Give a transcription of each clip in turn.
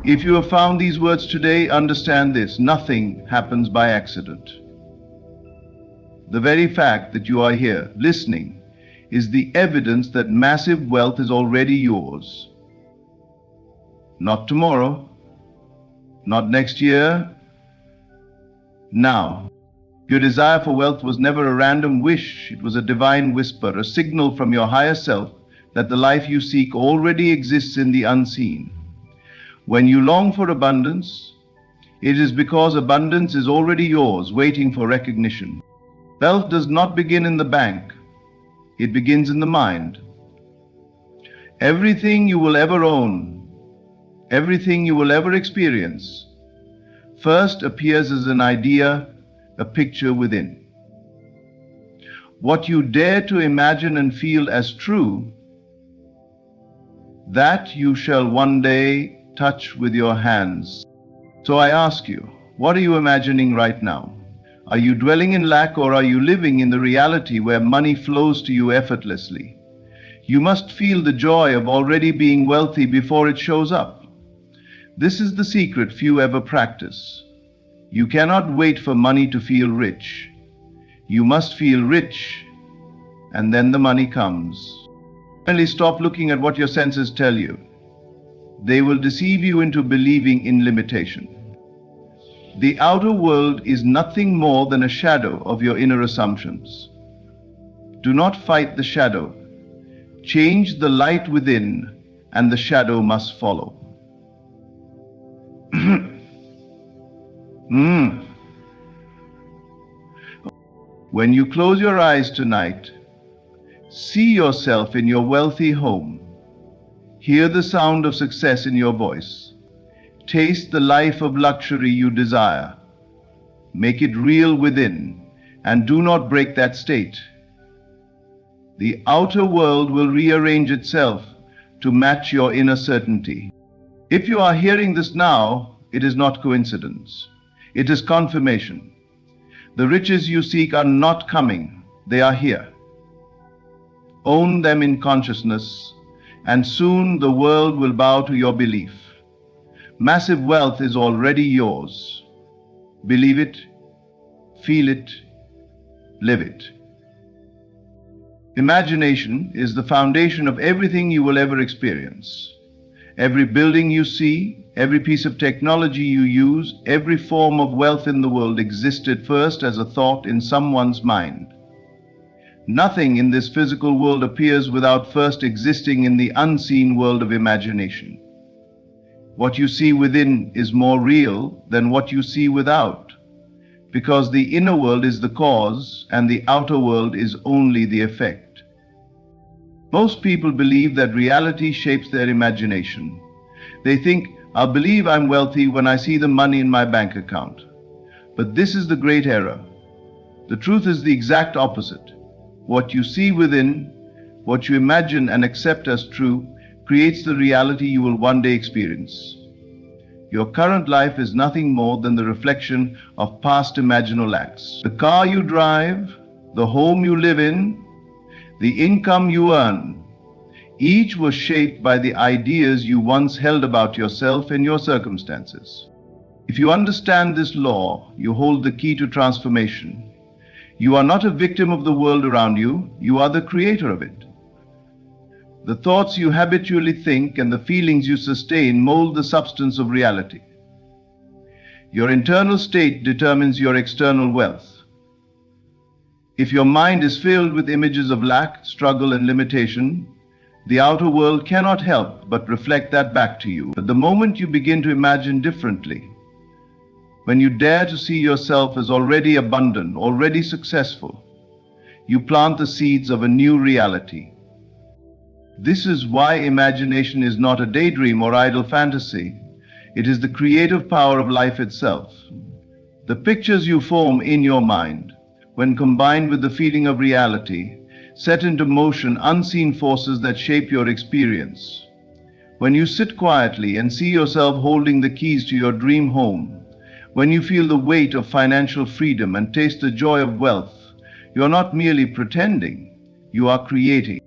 If you have found these words today, understand this: nothing happens by accident. The very fact that you are here, listening, is the evidence that massive wealth is already yours. Not tomorrow, not next year, now. Your desire for wealth was never a random wish. It was a divine whisper, a signal from your higher self that the life you seek already exists in the unseen. When you long for abundance, it is because abundance is already yours, waiting for recognition. Wealth does not begin in the bank. It begins in the mind. Everything you will ever own, everything you will ever experience, first appears as an idea, a picture within. What you dare to imagine and feel as true, that you shall one day touch with your hands. So I ask you, what are you imagining right now? Are you dwelling in lack, or are you living in the reality where money flows to you effortlessly? You must feel the joy of already being wealthy before it shows up. This is the secret few ever practice. You cannot wait for money to feel rich. You must feel rich, and then the money comes. Finally, stop looking at what your senses tell you. They will deceive you into believing in limitation. The outer world is nothing more than a shadow of your inner assumptions. Do not fight the shadow. Change the light within, and the shadow must follow. When you close your eyes tonight, see yourself in your wealthy home. Hear the sound of success in your voice. Taste the life of luxury you desire. Make it real within, and do not break that state. The outer world will rearrange itself to match your inner certainty. If you are hearing this now, it is not coincidence. It is confirmation. The riches you seek are not coming, they are here. Own them in consciousness, and soon the world will bow to your belief. Massive wealth is already yours. Believe it, feel it, live it. Imagination is the foundation of everything you will ever experience. Every building you see, every piece of technology you use, every form of wealth in the world existed first as a thought in someone's mind. Nothing in this physical world appears without first existing in the unseen world of imagination. What you see within is more real than what you see without, because the inner world is the cause and the outer world is only the effect. Most people believe that reality shapes their imagination. They think, I'll believe I'm wealthy when I see the money in my bank account. But this is the great error. The truth is the exact opposite. What you see within, what you imagine and accept as true, creates the reality you will one day experience. Your current life is nothing more than the reflection of past imaginal acts. The car you drive, the home you live in, the income you earn, each was shaped by the ideas you once held about yourself and your circumstances. If you understand this law, you hold the key to transformation. You are not a victim of the world around you, you are the creator of it. The thoughts you habitually think and the feelings you sustain mold the substance of reality. Your internal state determines your external wealth. If your mind is filled with images of lack, struggle, and limitation, the outer world cannot help but reflect that back to you. But the moment you begin to imagine differently, when you dare to see yourself as already abundant, already successful, you plant the seeds of a new reality. This is why imagination is not a daydream or idle fantasy. It is the creative power of life itself. The pictures you form in your mind, when combined with the feeling of reality, set into motion unseen forces that shape your experience. When you sit quietly and see yourself holding the keys to your dream home, when you feel the weight of financial freedom and taste the joy of wealth, you are not merely pretending, you are creating.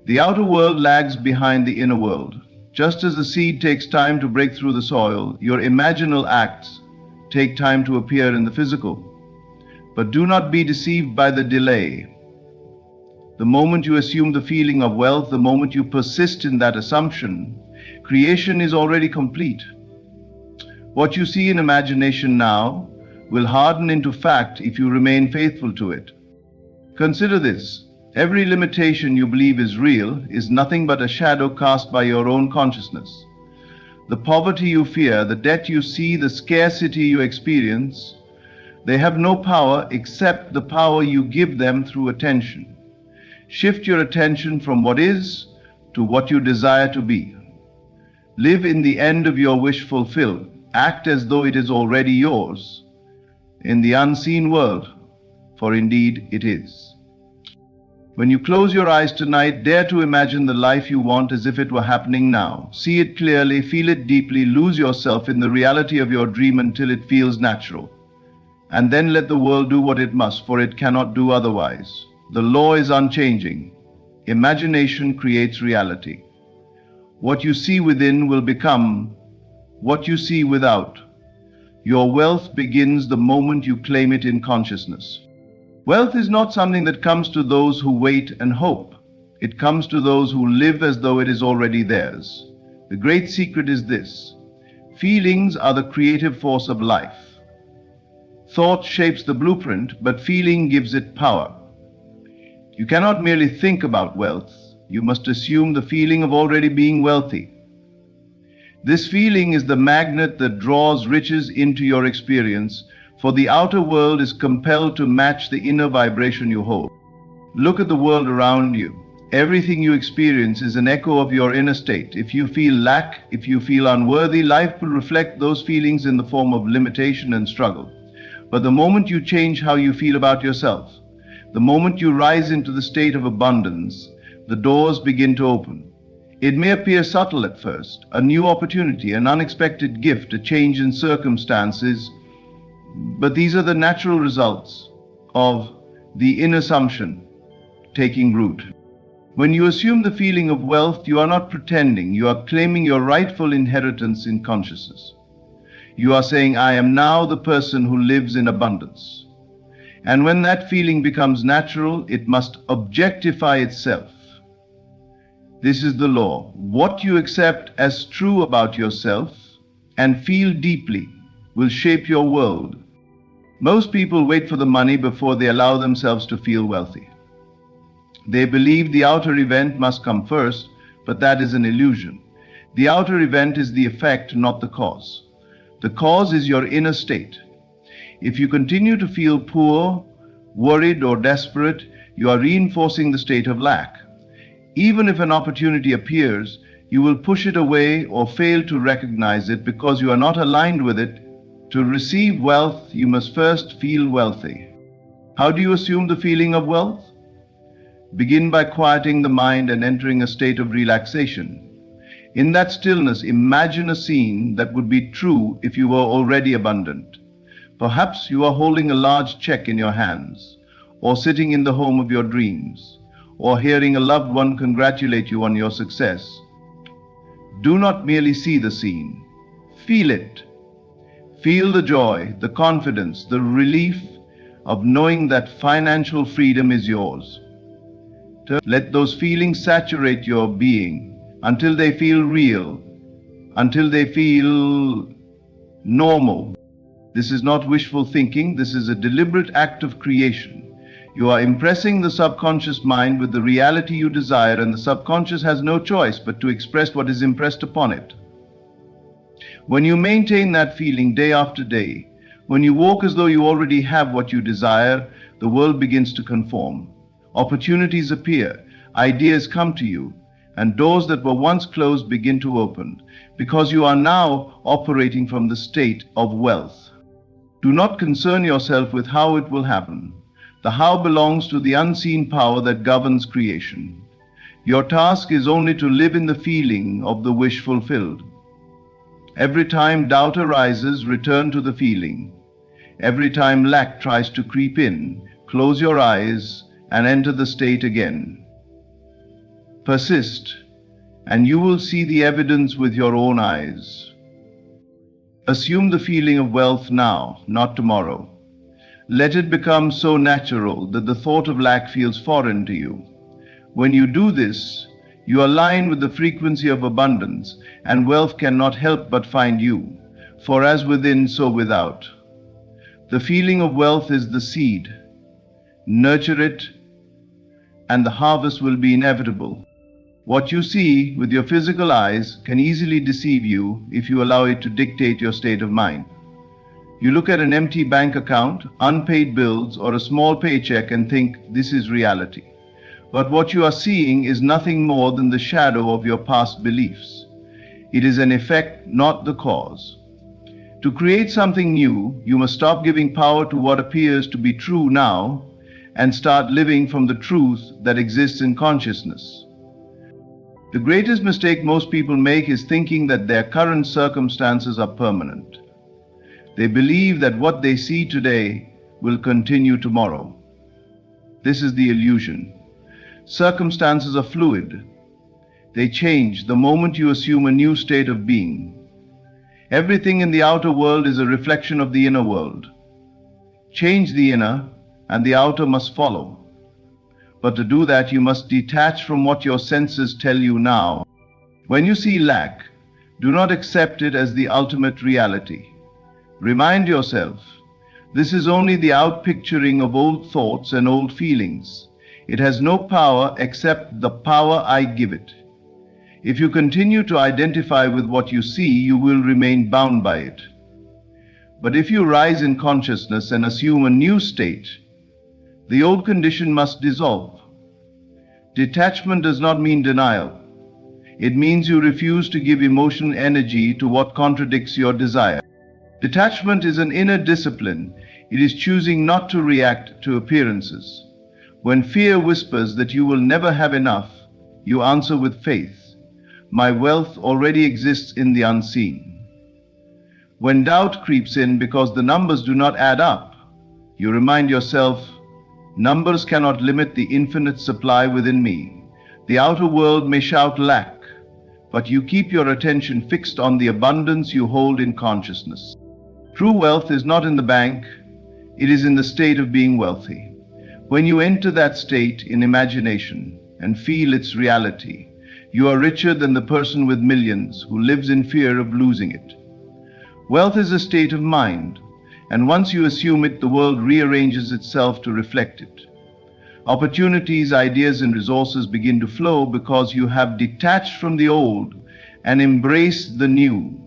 The outer world lags behind the inner world. Just as the seed takes time to break through the soil, your imaginal acts take time to appear in the physical. But do not be deceived by the delay. The moment you assume the feeling of wealth, the moment you persist in that assumption, creation is already complete. What you see in imagination now will harden into fact if you remain faithful to it. Consider this. Every limitation you believe is real is nothing but a shadow cast by your own consciousness. The poverty you fear, the debt you see, the scarcity you experience, they have no power except the power you give them through attention. Shift your attention from what is to what you desire to be. Live in the end of your wish fulfilled. Act as though it is already yours in the unseen world, for indeed it is. When you close your eyes tonight, dare to imagine the life you want as if it were happening now. See it clearly, feel it deeply, lose yourself in the reality of your dream until it feels natural. And then let the world do what it must, for it cannot do otherwise. The law is unchanging. Imagination creates reality. What you see within will become what you see without. Your wealth begins the moment you claim it in consciousness. Wealth is not something that comes to those who wait and hope. It comes to those who live as though it is already theirs. The great secret is this: feelings are the creative force of life. Thought shapes the blueprint, but feeling gives it power. You cannot merely think about wealth. You must assume the feeling of already being wealthy. This feeling is the magnet that draws riches into your experience, for the outer world is compelled to match the inner vibration you hold. Look at the world around you. Everything you experience is an echo of your inner state. If you feel lack, if you feel unworthy, life will reflect those feelings in the form of limitation and struggle. But the moment you change how you feel about yourself, the moment you rise into the state of abundance, the doors begin to open. It may appear subtle at first, a new opportunity, an unexpected gift, a change in circumstances, but these are the natural results of the inner assumption taking root. When you assume the feeling of wealth, you are not pretending, you are claiming your rightful inheritance in consciousness. You are saying, I am now the person who lives in abundance. And when that feeling becomes natural, it must objectify itself. This is the law. What you accept as true about yourself and feel deeply will shape your world. Most people wait for the money before they allow themselves to feel wealthy. They believe the outer event must come first, but that is an illusion. The outer event is the effect, not the cause. The cause is your inner state. If you continue to feel poor, worried, or desperate, you are reinforcing the state of lack. Even if an opportunity appears, you will push it away or fail to recognize it because you are not aligned with it. To receive wealth, you must first feel wealthy. How do you assume the feeling of wealth? Begin by quieting the mind and entering a state of relaxation. In that stillness, imagine a scene that would be true if you were already abundant. Perhaps you are holding a large check in your hands, or sitting in the home of your dreams, or hearing a loved one congratulate you on your success. Do not merely see the scene. Feel it. Feel the joy, the confidence, the relief of knowing that financial freedom is yours. Let those feelings saturate your being until they feel real, until they feel normal. This is not wishful thinking. This is a deliberate act of creation. You are impressing the subconscious mind with the reality you desire, and the subconscious has no choice but to express what is impressed upon it. When you maintain that feeling day after day, when you walk as though you already have what you desire, the world begins to conform. Opportunities appear, ideas come to you, and doors that were once closed begin to open, because you are now operating from the state of wealth. Do not concern yourself with how it will happen. The how belongs to the unseen power that governs creation. Your task is only to live in the feeling of the wish fulfilled. Every time doubt arises, return to the feeling. Every time lack tries to creep in, close your eyes and enter the state again. Persist, and you will see the evidence with your own eyes. Assume the feeling of wealth now, not tomorrow. Let it become so natural that the thought of lack feels foreign to you. When you do this, you align with the frequency of abundance, and wealth cannot help but find you, for as within, so without. The feeling of wealth is the seed. Nurture it, and the harvest will be inevitable. What you see with your physical eyes can easily deceive you if you allow it to dictate your state of mind. You look at an empty bank account, unpaid bills, or a small paycheck and think this is reality. But what you are seeing is nothing more than the shadow of your past beliefs. It is an effect, not the cause. To create something new, you must stop giving power to what appears to be true now and start living from the truth that exists in consciousness. The greatest mistake most people make is thinking that their current circumstances are permanent. They believe that what they see today will continue tomorrow. This is the illusion. Circumstances are fluid. They change the moment you assume a new state of being. Everything in the outer world is a reflection of the inner world. Change the inner, and the outer must follow. But to do that, you must detach from what your senses tell you now. When you see lack, do not accept it as the ultimate reality. Remind yourself, this is only the outpicturing of old thoughts and old feelings. It has no power except the power I give it. If you continue to identify with what you see, you will remain bound by it. But if you rise in consciousness and assume a new state, the old condition must dissolve. Detachment does not mean denial. It means you refuse to give emotional energy to what contradicts your desire. Detachment is an inner discipline. It is choosing not to react to appearances. When fear whispers that you will never have enough, you answer with faith. My wealth already exists in the unseen. When doubt creeps in because the numbers do not add up, you remind yourself, numbers cannot limit the infinite supply within me. The outer world may shout lack, but you keep your attention fixed on the abundance you hold in consciousness. True wealth is not in the bank, it is in the state of being wealthy. When you enter that state in imagination and feel its reality, you are richer than the person with millions who lives in fear of losing it. Wealth is a state of mind, and once you assume it, the world rearranges itself to reflect it. Opportunities, ideas, and resources begin to flow because you have detached from the old and embraced the new.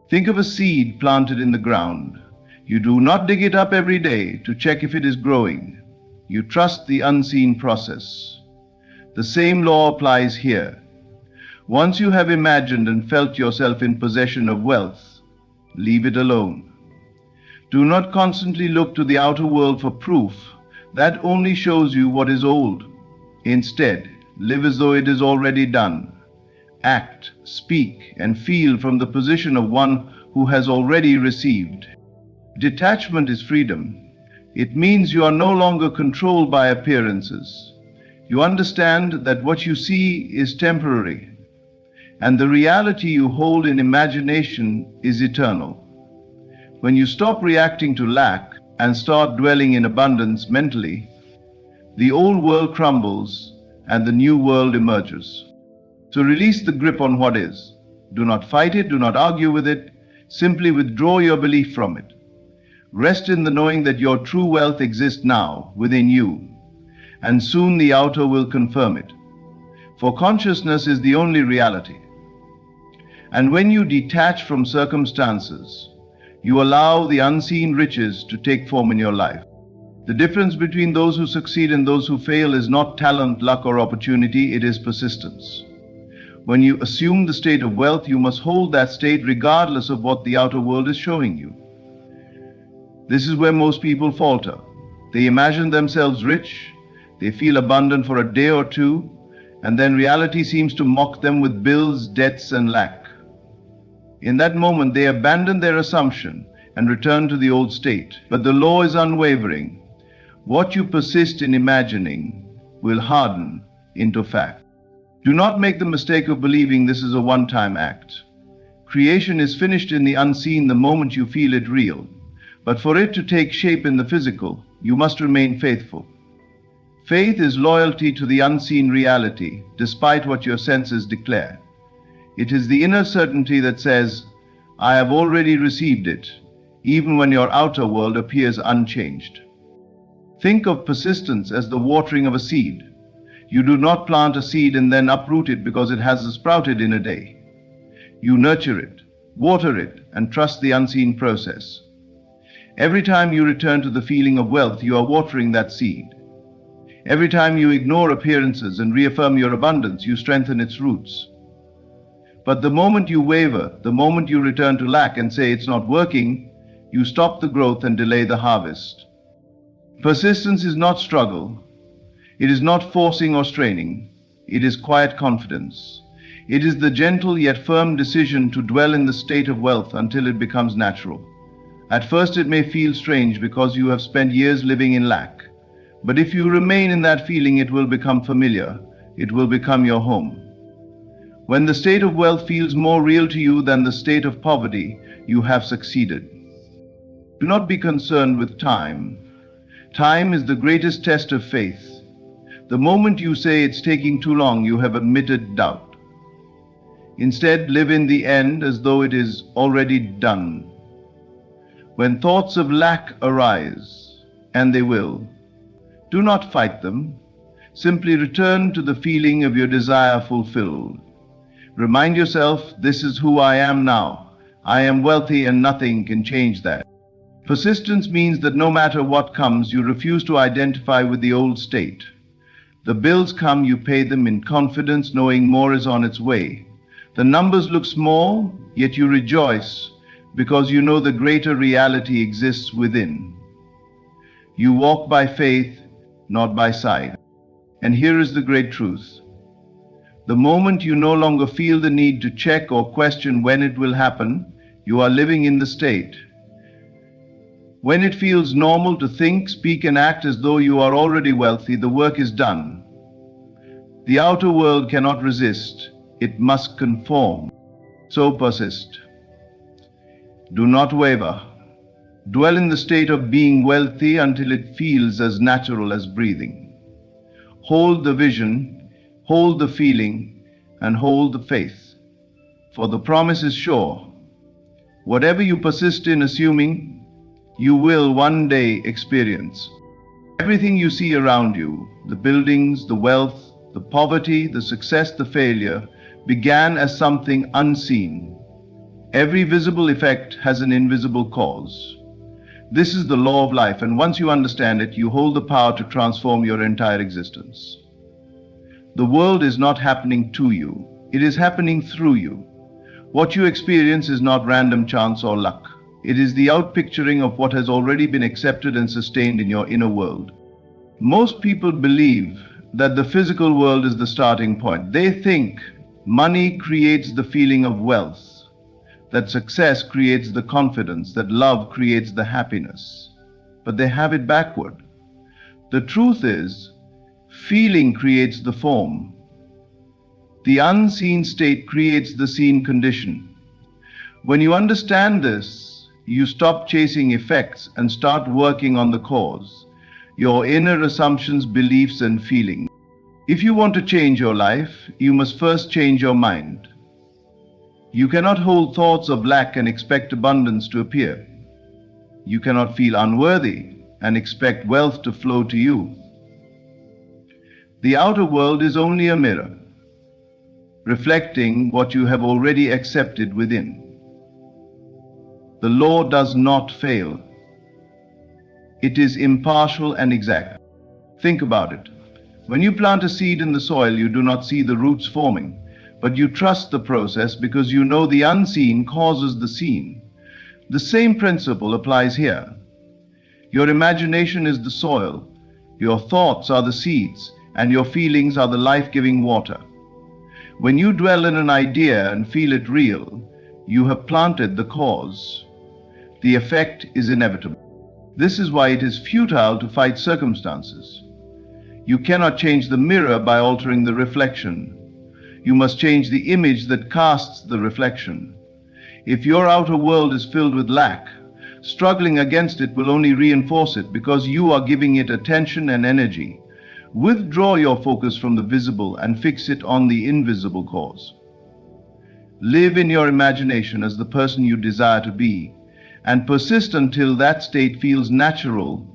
Think of a seed planted in the ground. You do not dig it up every day to check if it is growing. You trust the unseen process. The same law applies here. Once you have imagined and felt yourself in possession of wealth, leave it alone. Do not constantly look to the outer world for proof. That only shows you what is old. Instead, live as though it is already done. Act, speak, and feel from the position of one who has already received. Detachment is freedom. It means you are no longer controlled by appearances. You understand that what you see is temporary, and the reality you hold in imagination is eternal. When you stop reacting to lack and start dwelling in abundance mentally, the old world crumbles and the new world emerges. So release the grip on what is. Do not fight it, do not argue with it, simply withdraw your belief from it. Rest in the knowing that your true wealth exists now within you, and soon the outer will confirm it. For consciousness is the only reality. And when you detach from circumstances, you allow the unseen riches to take form in your life. The difference between those who succeed and those who fail is not talent, luck, or opportunity, it is persistence. When you assume the state of wealth, you must hold that state regardless of what the outer world is showing you. This is where most people falter. They imagine themselves rich, they feel abundant for a day or two, and then reality seems to mock them with bills, debts, and lack. In that moment, they abandon their assumption and return to the old state. But the law is unwavering. What you persist in imagining will harden into fact. Do not make the mistake of believing this is a one-time act. Creation is finished in the unseen the moment you feel it real. But for it to take shape in the physical, you must remain faithful. Faith is loyalty to the unseen reality, despite what your senses declare. It is the inner certainty that says, I have already received it, even when your outer world appears unchanged. Think of persistence as the watering of a seed. You do not plant a seed and then uproot it because it has sprouted in a day. You nurture it, water it, and trust the unseen process. Every time you return to the feeling of wealth, you are watering that seed. Every time you ignore appearances and reaffirm your abundance, you strengthen its roots. But the moment you waver, the moment you return to lack and say it's not working, you stop the growth and delay the harvest. Persistence is not struggle. It is not forcing or straining. It is quiet confidence. It is the gentle yet firm decision to dwell in the state of wealth until it becomes natural. At first it may feel strange because you have spent years living in lack. But if you remain in that feeling, it will become familiar. It will become your home. When the state of wealth feels more real to you than the state of poverty, you have succeeded. Do not be concerned with time. Time is the greatest test of faith. The moment you say it's taking too long, you have admitted doubt. Instead, live in the end as though it is already done. When thoughts of lack arise, and they will, do not fight them. Simply return to the feeling of your desire fulfilled. Remind yourself, this is who I am now. I am wealthy and nothing can change that. Persistence means that no matter what comes, you refuse to identify with the old state. The bills come, you pay them in confidence, knowing more is on its way. The numbers look small, yet you rejoice because you know the greater reality exists within. You walk by faith, not by sight. And here is the great truth. The moment you no longer feel the need to check or question when it will happen, you are living in the state. When it feels normal to think, speak, and act as though you are already wealthy, the work is done. The outer world cannot resist. It must conform. So persist. Do not waver. Dwell in the state of being wealthy until it feels as natural as breathing. Hold the vision, hold the feeling, and hold the faith. For the promise is sure. Whatever you persist in assuming, you will one day experience. Everything you see around you, the buildings, the wealth, the poverty, the success, the failure, began as something unseen. Every visible effect has an invisible cause. This is the law of life, and once you understand it, you hold the power to transform your entire existence. The world is not happening to you. It is happening through you. What you experience is not random chance or luck. It is the outpicturing of what has already been accepted and sustained in your inner world. Most people believe that the physical world is the starting point. They think money creates the feeling of wealth, that success creates the confidence, that love creates the happiness. But they have it backward. The truth is, feeling creates the form. The unseen state creates the seen condition. When you understand this, you stop chasing effects and start working on the cause, your inner assumptions, beliefs, and feelings. If you want to change your life, you must first change your mind. You cannot hold thoughts of lack and expect abundance to appear. You cannot feel unworthy and expect wealth to flow to you. The outer world is only a mirror, reflecting what you have already accepted within. The law does not fail. It is impartial and exact. Think about it. When you plant a seed in the soil, you do not see the roots forming, but you trust the process because you know the unseen causes the seen. The same principle applies here. Your imagination is the soil, your thoughts are the seeds, and your feelings are the life-giving water. When you dwell in an idea and feel it real, you have planted the cause. The effect is inevitable. This is why it is futile to fight circumstances. You cannot change the mirror by altering the reflection. You must change the image that casts the reflection. If your outer world is filled with lack, struggling against it will only reinforce it because you are giving it attention and energy. Withdraw your focus from the visible and fix it on the invisible cause. Live in your imagination as the person you desire to be, and persist until that state feels natural.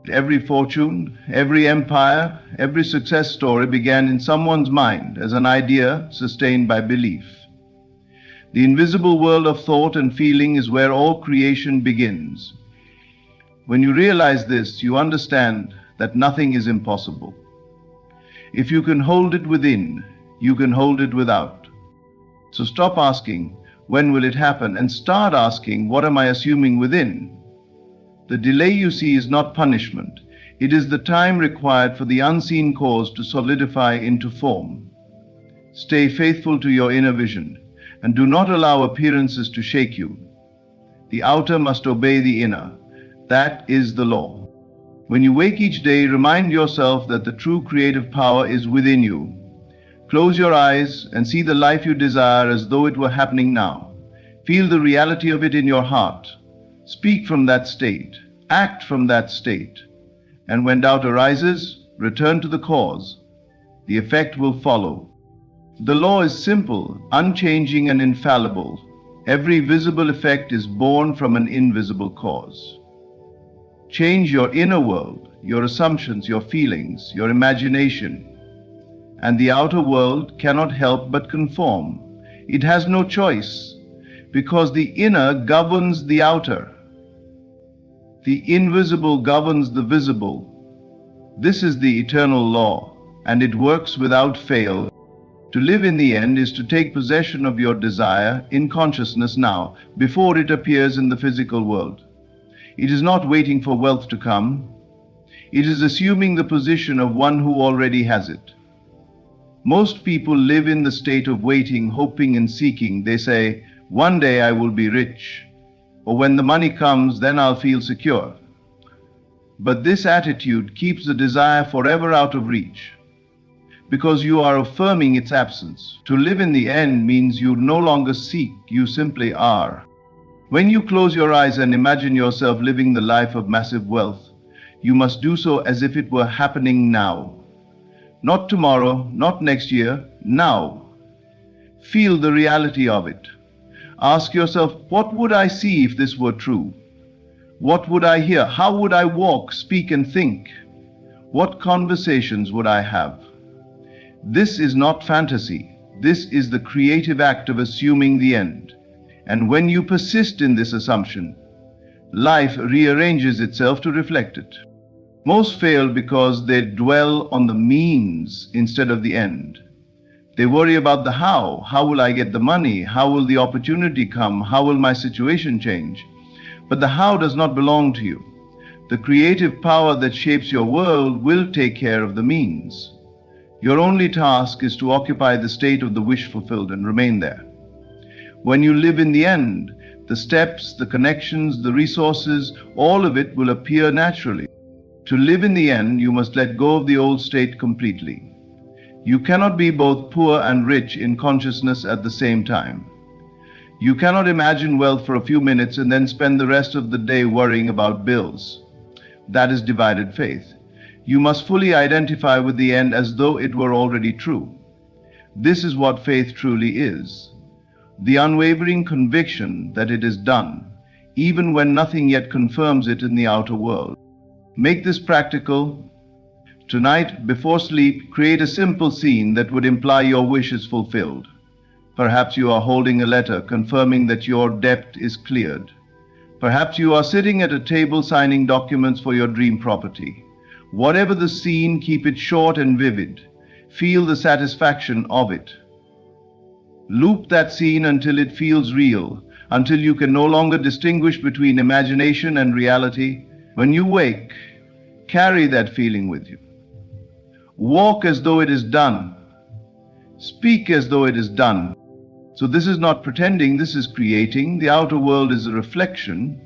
Every fortune, every empire, every success story began in someone's mind as an idea sustained by belief. The invisible world of thought and feeling is where all creation begins. When you realize this, you understand that nothing is impossible. If you can hold it within, you can hold it without. So stop asking, when will it happen? And start asking, what am I assuming within? The delay you see is not punishment. It is the time required for the unseen cause to solidify into form. Stay faithful to your inner vision, and do not allow appearances to shake you. The outer must obey the inner. That is the law. When you wake each day, remind yourself that the true creative power is within you. Close your eyes and see the life you desire as though it were happening now. Feel the reality of it in your heart. Speak from that state. Act from that state. And when doubt arises, return to the cause. The effect will follow. The law is simple, unchanging, and infallible. Every visible effect is born from an invisible cause. Change your inner world, your assumptions, your feelings, your imagination, and the outer world cannot help but conform. It has no choice, because the inner governs the outer. The invisible governs the visible. This is the eternal law, and it works without fail. To live in the end is to take possession of your desire in consciousness now, before it appears in the physical world. It is not waiting for wealth to come. It is assuming the position of one who already has it. Most people live in the state of waiting, hoping and seeking. They say, one day I will be rich, or when the money comes, then I'll feel secure. But this attitude keeps the desire forever out of reach, because you are affirming its absence. To live in the end means you no longer seek, you simply are. When you close your eyes and imagine yourself living the life of massive wealth, you must do so as if it were happening now. Not tomorrow, not next year, now. Feel the reality of it. Ask yourself, what would I see if this were true? What would I hear? How would I walk, speak, and think? What conversations would I have? This is not fantasy. This is the creative act of assuming the end. And when you persist in this assumption, life rearranges itself to reflect it. Most fail because they dwell on the means instead of the end. They worry about the how. How will I get the money? How will the opportunity come? How will my situation change? But the how does not belong to you. The creative power that shapes your world will take care of the means. Your only task is to occupy the state of the wish fulfilled and remain there. When you live in the end, the steps, the connections, the resources, all of it will appear naturally. To live in the end, you must let go of the old state completely. You cannot be both poor and rich in consciousness at the same time. You cannot imagine wealth for a few minutes and then spend the rest of the day worrying about bills. That is divided faith. You must fully identify with the end as though it were already true. This is what faith truly is. The unwavering conviction that it is done, even when nothing yet confirms it in the outer world. Make this practical. Tonight, before sleep, create a simple scene that would imply your wish is fulfilled. Perhaps you are holding a letter confirming that your debt is cleared. Perhaps you are sitting at a table signing documents for your dream property. Whatever the scene, keep it short and vivid. Feel the satisfaction of it. Loop that scene until it feels real, until you can no longer distinguish between imagination and reality. When you wake, carry that feeling with you. Walk as though it is done. Speak as though it is done. So this is not pretending, this is creating. The outer world is a reflection.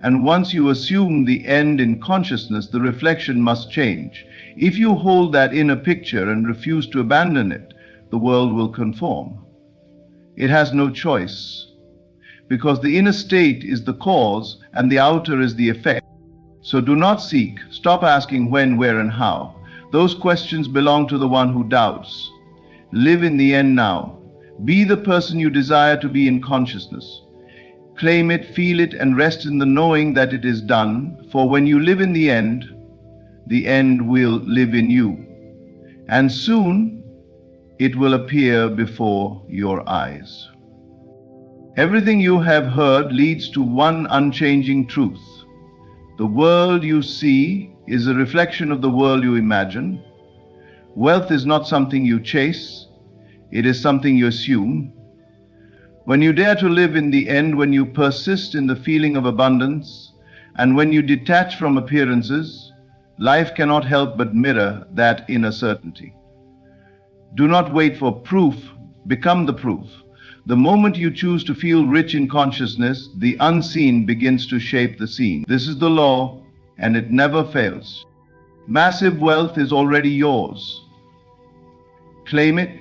And once you assume the end in consciousness, the reflection must change. If you hold that inner picture and refuse to abandon it, the world will conform. It has no choice, because the inner state is the cause and the outer is the effect. So do not seek, stop asking when, where, and how. Those questions belong to the one who doubts. Live in the end now. Be the person you desire to be in consciousness. Claim it, feel it, and rest in the knowing that it is done. For when you live in the end will live in you. And soon it will appear before your eyes. Everything you have heard leads to one unchanging truth. The world you see is a reflection of the world you imagine. Wealth is not something you chase, it is something you assume. When you dare to live in the end, when you persist in the feeling of abundance, and when you detach from appearances, life cannot help but mirror that inner certainty. Do not wait for proof, become the proof. The moment you choose to feel rich in consciousness, the unseen begins to shape the seen. This is the law, and it never fails. Massive wealth is already yours. Claim it,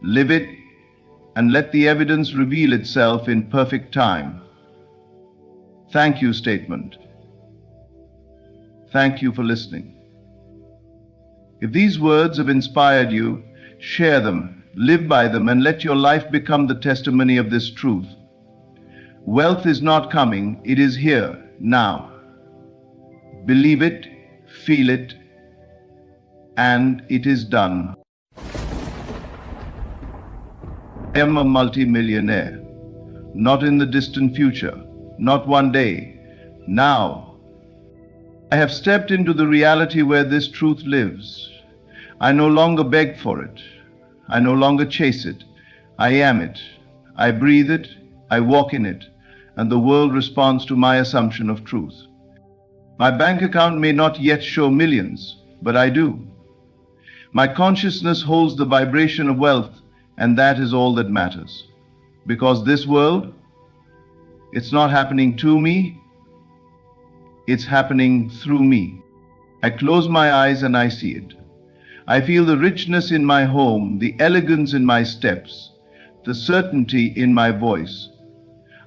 live it, and let the evidence reveal itself in perfect time. Thank you, statement. Thank you for listening. If these words have inspired you, share them, live by them, and let your life become the testimony of this truth. Wealth is not coming, it is here, now. Believe it, feel it, and it is done. I am a multimillionaire, not in the distant future, not one day, now. I have stepped into the reality where this truth lives. I no longer beg for it. I no longer chase it. I am it. I breathe it. I walk in it. And the world responds to my assumption of truth. My bank account may not yet show millions, but I do. My consciousness holds the vibration of wealth, and that is all that matters. Because this world, it's not happening to me, it's happening through me. I close my eyes and I see it. I feel the richness in my home, the elegance in my steps, the certainty in my voice.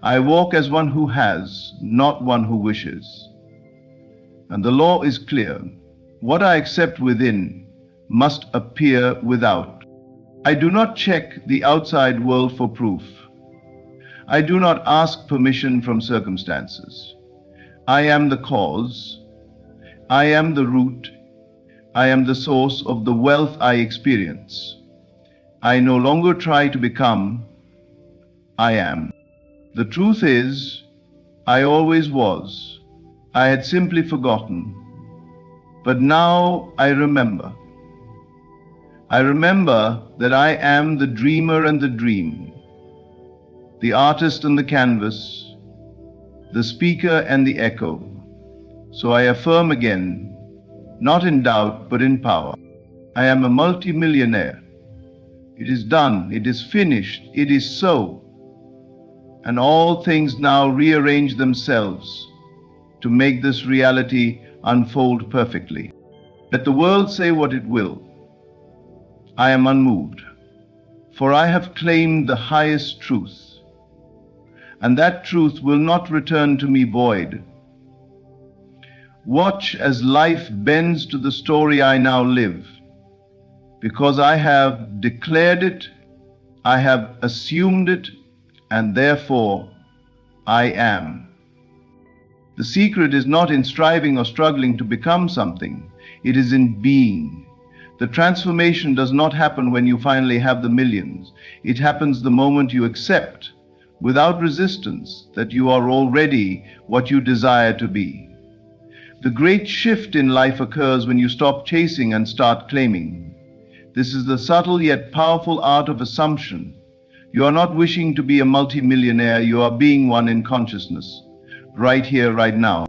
I walk as one who has, not one who wishes. And the law is clear. What I accept within must appear without. I do not check the outside world for proof. I do not ask permission from circumstances. I am the cause. I am the root. I am the source of the wealth I experience. I no longer try to become. I am. The truth is, I always was. I had simply forgotten. But now I remember. I remember that I am the dreamer and the dream, the artist and the canvas, the speaker and the echo. So I affirm again, not in doubt, but in power. I am a multimillionaire. It is done. It is finished. It is so. And all things now rearrange themselves to make this reality unfold perfectly. Let the world say what it will. I am unmoved, for I have claimed the highest truth, and that truth will not return to me void. Watch as life bends to the story I now live, because I have declared it, I have assumed it, and therefore I am. The secret is not in striving or struggling to become something, it is in being. The transformation does not happen when you finally have the millions. It happens the moment you accept, without resistance, that you are already what you desire to be. The great shift in life occurs when you stop chasing and start claiming. This is the subtle yet powerful art of assumption. You are not wishing to be a multimillionaire, you are being one in consciousness, right here, right now.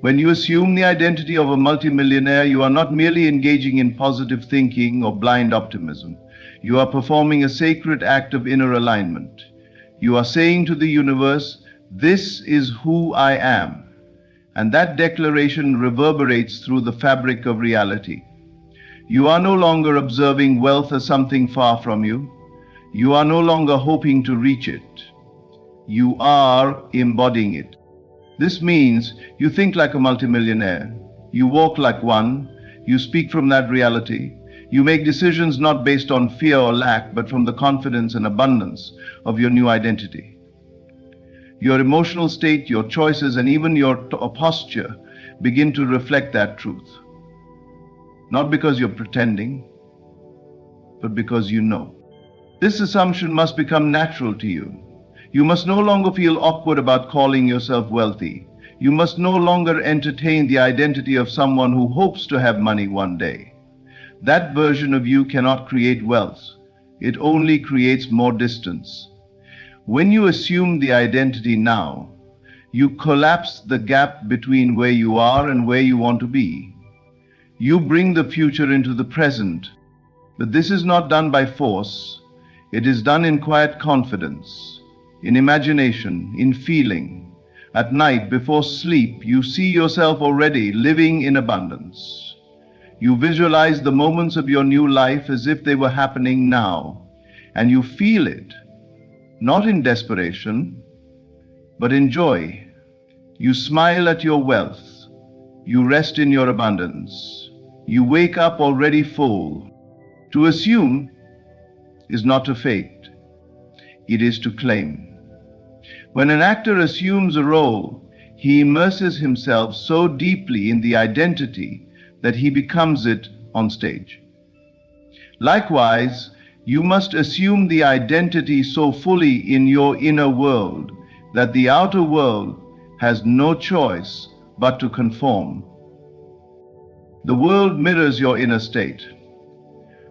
When you assume the identity of a multimillionaire, you are not merely engaging in positive thinking or blind optimism. You are performing a sacred act of inner alignment. You are saying to the universe, this is who I am. And that declaration reverberates through the fabric of reality. You are no longer observing wealth as something far from you. You are no longer hoping to reach it. You are embodying it. This means you think like a multimillionaire. You walk like one. You speak from that reality. You make decisions not based on fear or lack, but from the confidence and abundance of your new identity. Your emotional state, your choices, and even your posture begin to reflect that truth. Not because you're pretending, but because you know. This assumption must become natural to you. You must no longer feel awkward about calling yourself wealthy. You must no longer entertain the identity of someone who hopes to have money one day. That version of you cannot create wealth. It only creates more distance. When you assume the identity now, you collapse the gap between where you are and where you want to be. You bring the future into the present, but this is not done by force. It is done in quiet confidence, in imagination, in feeling. At night, before sleep, you see yourself already living in abundance. You visualize the moments of your new life as if they were happening now, and you feel it, not in desperation, but in joy. You smile at your wealth. You rest in your abundance. You wake up already full. To assume is not to fake. It is to claim. When an actor assumes a role, he immerses himself so deeply in the identity that he becomes it on stage. Likewise, you must assume the identity so fully in your inner world that the outer world has no choice but to conform. The world mirrors your inner state.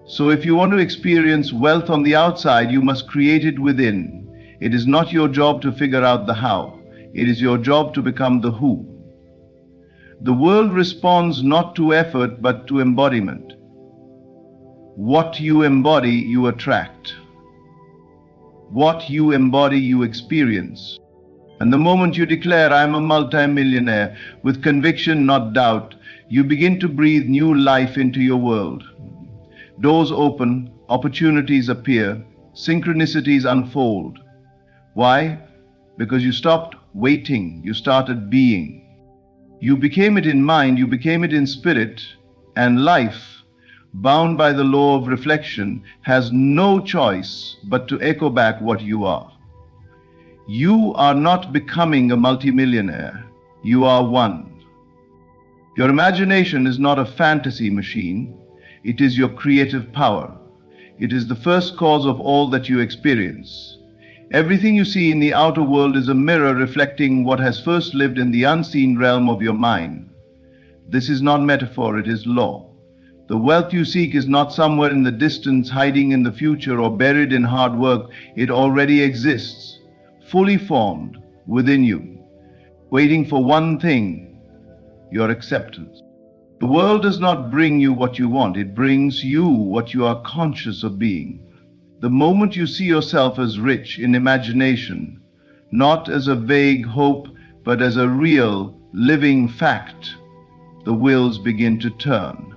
So if you want to experience wealth on the outside, you must create it within. It is not your job to figure out the how. It is your job to become the who. The world responds not to effort, but to embodiment. What you embody, you attract. What you embody, you experience. And the moment you declare, I am a multimillionaire, with conviction, not doubt, you begin to breathe new life into your world. Doors open, opportunities appear, synchronicities unfold. Why? Because you stopped waiting, you started being. You became it in mind, you became it in spirit, and life, bound by the law of reflection, has no choice but to echo back what you are. You are not becoming a multimillionaire, you are one. Your imagination is not a fantasy machine, it is your creative power. It is the first cause of all that you experience. Everything you see in the outer world is a mirror reflecting what has first lived in the unseen realm of your mind. This is not metaphor, it is law. The wealth you seek is not somewhere in the distance, hiding in the future, or buried in hard work. It already exists, fully formed within you, waiting for one thing: your acceptance. The world does not bring you what you want, it brings you what you are conscious of being. The moment you see yourself as rich in imagination, not as a vague hope, but as a real, living fact, the wheels begin to turn.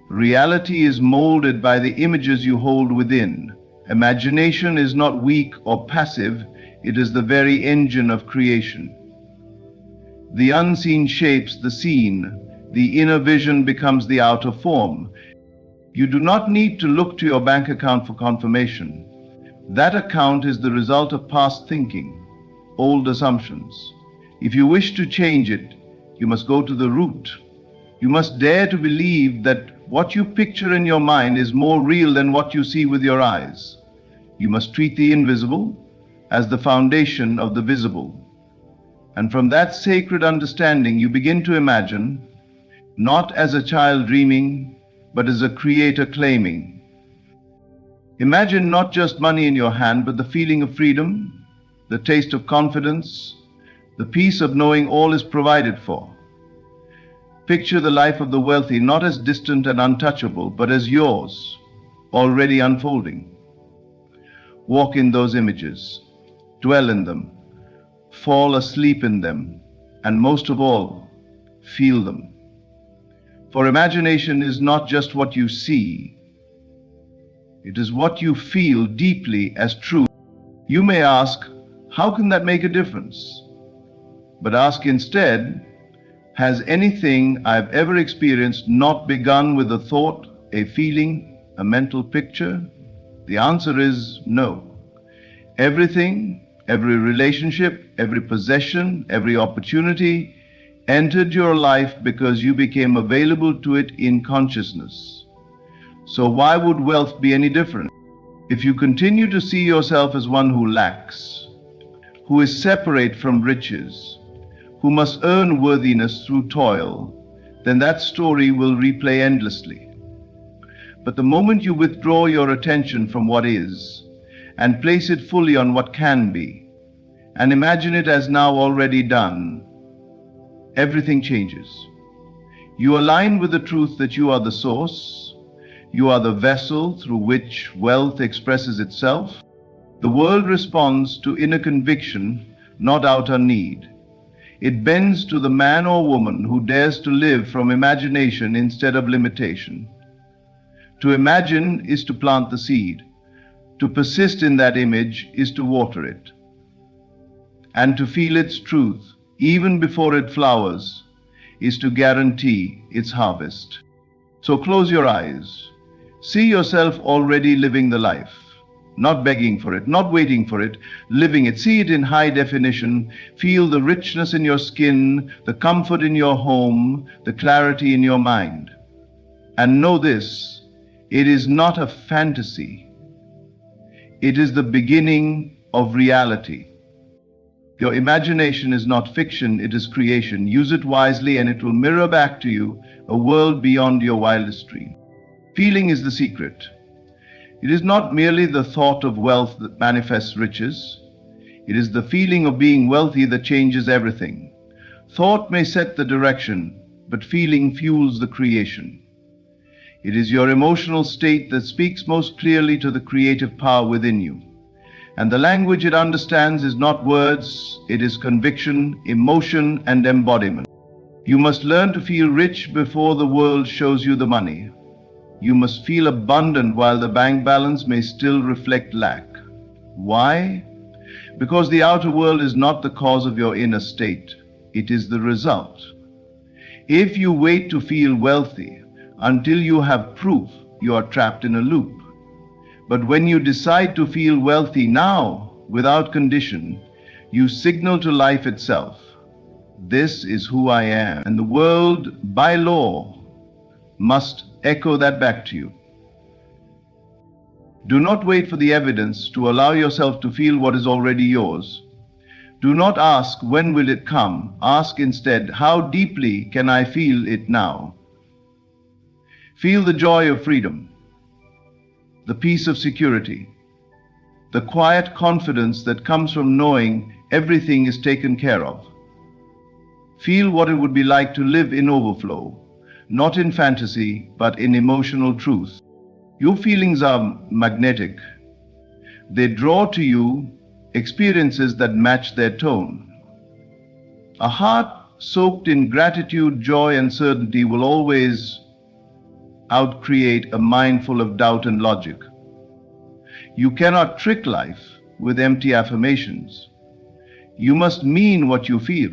Reality is molded by the images you hold within. Imagination is not weak or passive, it is the very engine of creation. The unseen shapes the seen. The inner vision becomes the outer form. You do not need to look to your bank account for confirmation. That account is the result of past thinking, old assumptions. If you wish to change it, you must go to the root. You must dare to believe that what you picture in your mind is more real than what you see with your eyes. You must treat the invisible as the foundation of the visible. And from that sacred understanding, you begin to imagine, not as a child dreaming, but as a creator claiming. Imagine not just money in your hand, but the feeling of freedom, the taste of confidence, the peace of knowing all is provided for. Picture the life of the wealthy not as distant and untouchable, but as yours, already unfolding. Walk in those images, dwell in them, fall asleep in them, and most of all, feel them. For imagination is not just what you see, it is what you feel deeply as truth. You may ask, how can that make a difference? But ask instead, has anything I've ever experienced not begun with a thought, a feeling, a mental picture? The answer is no. Everything, every relationship, every possession, every opportunity entered your life because you became available to it in consciousness. So why would wealth be any different? If you continue to see yourself as one who lacks, who is separate from riches, who must earn worthiness through toil, then that story will replay endlessly. But the moment you withdraw your attention from what is and place it fully on what can be, and imagine it as now already done, everything changes. You align with the truth that you are the source, you are the vessel through which wealth expresses itself. The world responds to inner conviction, not outer need. It bends to the man or woman who dares to live from imagination instead of limitation. To imagine is to plant the seed. To persist in that image is to water it. And to feel its truth, even before it flowers, is to guarantee its harvest. So close your eyes. See yourself already living the life. Not begging for it, not waiting for it, living it. See it in high definition. Feel the richness in your skin, the comfort in your home, the clarity in your mind. And know this, it is not a fantasy. It is the beginning of reality. Your imagination is not fiction, it is creation. Use it wisely and it will mirror back to you a world beyond your wildest dream. Feeling is the secret. It is not merely the thought of wealth that manifests riches. It is the feeling of being wealthy that changes everything. Thought may set the direction, but feeling fuels the creation. It is your emotional state that speaks most clearly to the creative power within you. And the language it understands is not words, it is conviction, emotion, and embodiment. You must learn to feel rich before the world shows you the money. You must feel abundant while the bank balance may still reflect lack. Why? Because the outer world is not the cause of your inner state. It is the result. If you wait to feel wealthy until you have proof, you are trapped in a loop. But when you decide to feel wealthy now, without condition, you signal to life itself, this is who I am. And the world, by law, must echo that back to you. Do not wait for the evidence to allow yourself to feel what is already yours. Do not ask, when will it come? Ask instead, how deeply can I feel it now? Feel the joy of freedom, the peace of security, the quiet confidence that comes from knowing everything is taken care of. Feel what it would be like to live in overflow, not in fantasy, but in emotional truth. Your feelings are magnetic. They draw to you experiences that match their tone. A heart soaked in gratitude, joy, and certainty will always outcreate a mind full of doubt and logic. You cannot trick life with empty affirmations. You must mean what you feel.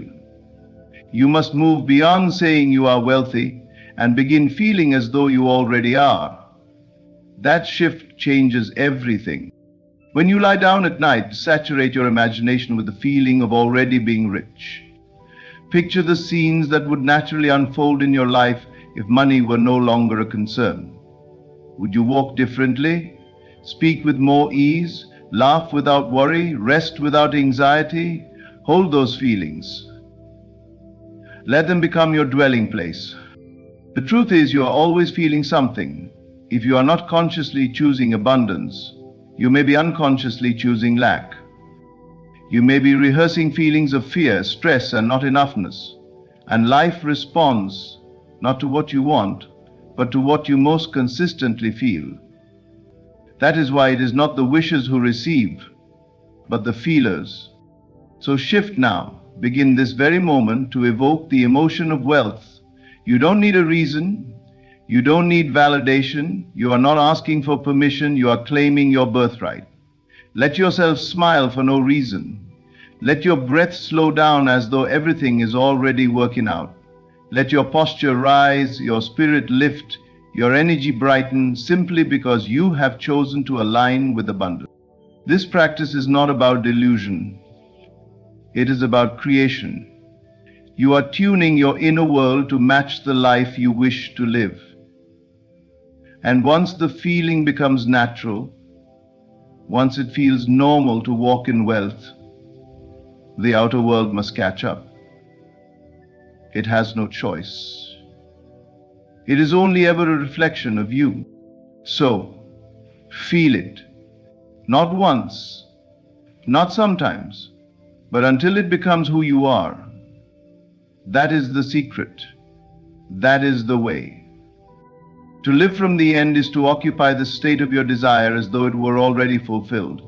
You must move beyond saying you are wealthy and begin feeling as though you already are. That shift changes everything. When you lie down at night, saturate your imagination with the feeling of already being rich. Picture the scenes that would naturally unfold in your life if money were no longer a concern. Would you walk differently, speak with more ease, laugh without worry, rest without anxiety? Hold those feelings. Let them become your dwelling place. The truth is, you are always feeling something. If you are not consciously choosing abundance, you may be unconsciously choosing lack. You may be rehearsing feelings of fear, stress, and not enoughness. And life responds not to what you want, but to what you most consistently feel. That is why it is not the wishers who receive, but the feelers. So shift now. Begin this very moment to evoke the emotion of wealth You don't need a reason. You don't need validation. You are not asking for permission. You are claiming your birthright. Let yourself smile for no reason. Let your breath slow down as though everything is already working out. Let your posture rise, your spirit lift, your energy brighten, simply because you have chosen to align with abundance. This practice is not about delusion. It is about creation. You are tuning your inner world to match the life you wish to live. And once the feeling becomes natural, once it feels normal to walk in wealth, the outer world must catch up. It has no choice. It is only ever a reflection of you. So, feel it. Not once, not sometimes, but until it becomes who you are. That is the secret. That is the way. To live from the end is to occupy the state of your desire as though it were already fulfilled.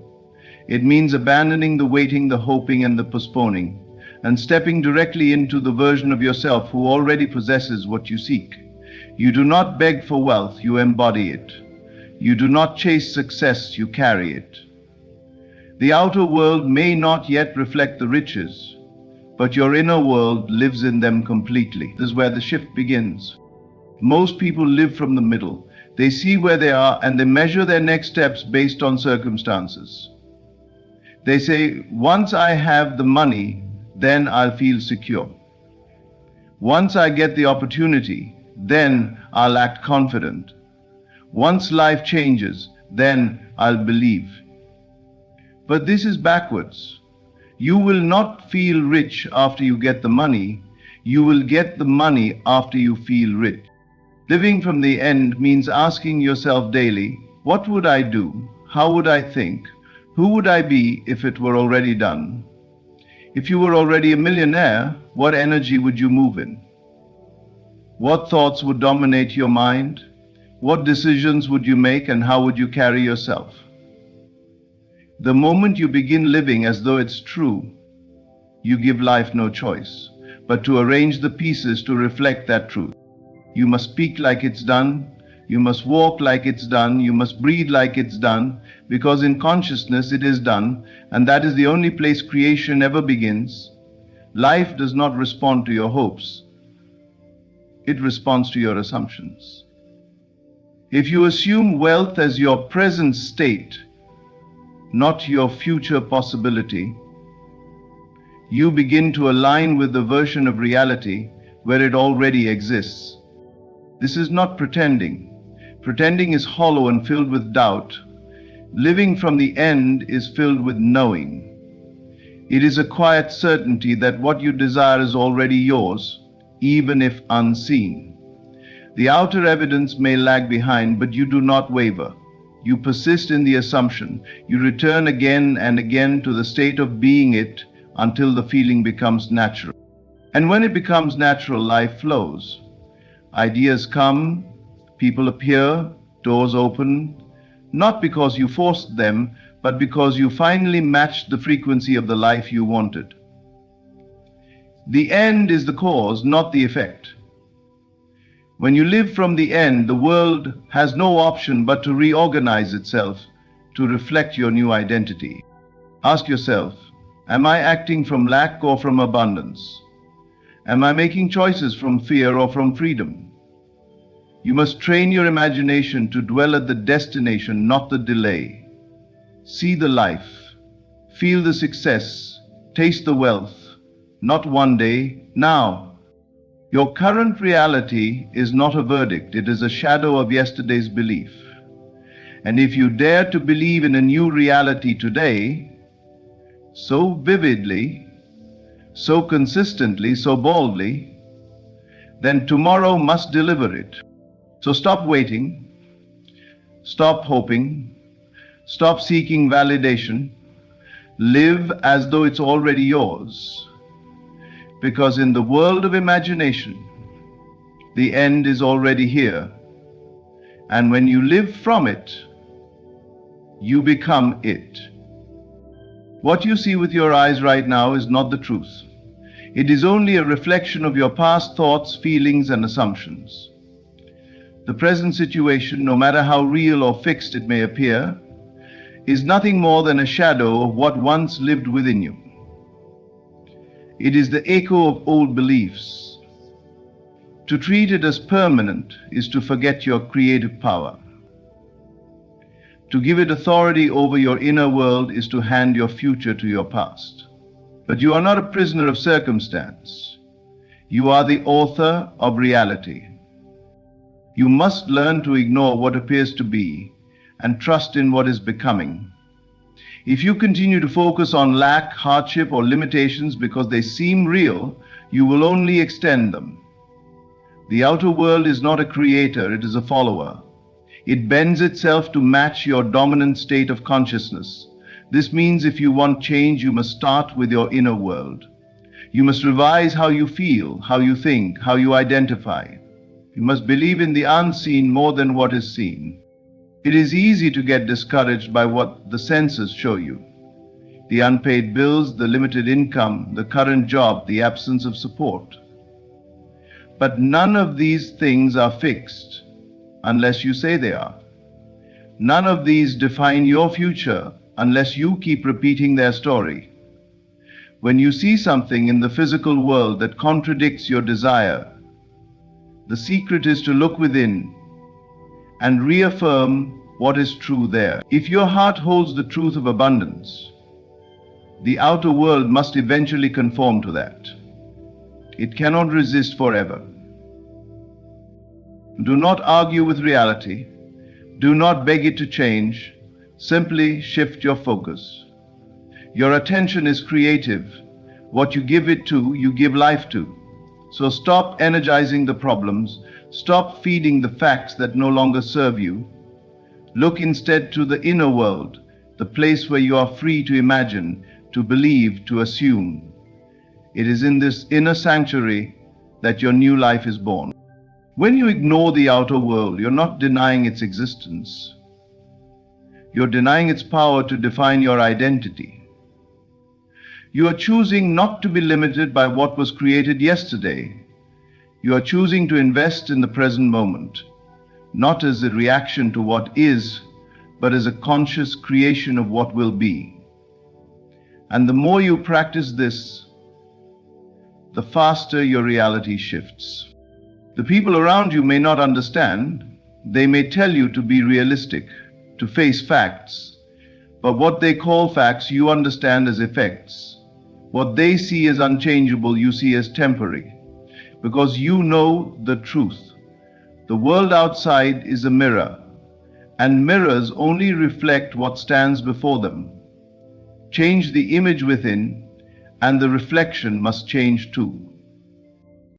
It means abandoning the waiting, the hoping, and the postponing, and stepping directly into the version of yourself who already possesses what you seek. You do not beg for wealth, you embody it. You do not chase success, you carry it. The outer world may not yet reflect the riches, but your inner world lives in them completely. This is where the shift begins. Most people live from the middle. They see where they are and they measure their next steps based on circumstances. They say, once I have the money, then I'll feel secure. Once I get the opportunity, then I'll act confident. Once life changes, then I'll believe. But this is backwards. You will not feel rich after you get the money. You will get the money after you feel rich. Living from the end means asking yourself daily, what would I do? How would I think? Who would I be if it were already done? If you were already a millionaire, what energy would you move in? What thoughts would dominate your mind? What decisions would you make and how would you carry yourself? The moment you begin living as though it's true, you give life no choice, but to arrange the pieces to reflect that truth. You must speak like it's done. You must walk like it's done. You must breathe like it's done, because in consciousness it is done, and that is the only place creation ever begins. Life does not respond to your hopes. It responds to your assumptions. If you assume wealth as your present state, not your future possibility, you begin to align with the version of reality where it already exists. This is not pretending. Pretending is hollow and filled with doubt. Living from the end is filled with knowing. It is a quiet certainty that what you desire is already yours, even if unseen. The outer evidence may lag behind, but you do not waver. You persist in the assumption. You return again and again to the state of being it until the feeling becomes natural. And when it becomes natural, life flows. Ideas come, people appear, doors open, not because you forced them, but because you finally matched the frequency of the life you wanted. The end is the cause, not the effect. When you live from the end, the world has no option but to reorganize itself to reflect your new identity. Ask yourself, am I acting from lack or from abundance? Am I making choices from fear or from freedom? You must train your imagination to dwell at the destination, not the delay. See the life, feel the success, taste the wealth, not one day, now. Your current reality is not a verdict, it is a shadow of yesterday's belief. And if you dare to believe in a new reality today, so vividly, so consistently, so boldly, then tomorrow must deliver it. So stop waiting, stop hoping, stop seeking validation, live as though it's already yours. Because in the world of imagination, the end is already here. And when you live from it, you become it. What you see with your eyes right now is not the truth. It is only a reflection of your past thoughts, feelings, and assumptions. The present situation, no matter how real or fixed it may appear, is nothing more than a shadow of what once lived within you. It is the echo of old beliefs. To treat it as permanent is to forget your creative power. To give it authority over your inner world is to hand your future to your past. But you are not a prisoner of circumstance. You are the author of reality. You must learn to ignore what appears to be and trust in what is becoming. If you continue to focus on lack, hardship, or limitations because they seem real, you will only extend them. The outer world is not a creator, it is a follower. It bends itself to match your dominant state of consciousness. This means if you want change, you must start with your inner world. You must revise how you feel, how you think, how you identify. You must believe in the unseen more than what is seen. It is easy to get discouraged by what the senses show you. The unpaid bills, the limited income, the current job, the absence of support. But none of these things are fixed unless you say they are. None of these define your future unless you keep repeating their story. When you see something in the physical world that contradicts your desire, the secret is to look within and reaffirm what is true there. If your heart holds the truth of abundance, the outer world must eventually conform to that. It cannot resist forever. Do not argue with reality. Do not beg it to change. Simply shift your focus. Your attention is creative. What you give it to, you give life to. So stop energizing the problems. Stop feeding the facts that no longer serve you. Look instead to the inner world, the place where you are free to imagine, to believe, to assume. It is in this inner sanctuary that your new life is born. When you ignore the outer world, you're not denying its existence. You're denying its power to define your identity. You are choosing not to be limited by what was created yesterday. You are choosing to invest in the present moment, not as a reaction to what is, but as a conscious creation of what will be. And the more you practice this, the faster your reality shifts. The people around you may not understand. They may tell you to be realistic, to face facts. But what they call facts, you understand as effects. What they see as unchangeable, you see as temporary. Because you know the truth. The world outside is a mirror, and mirrors only reflect what stands before them. Change the image within, and the reflection must change too.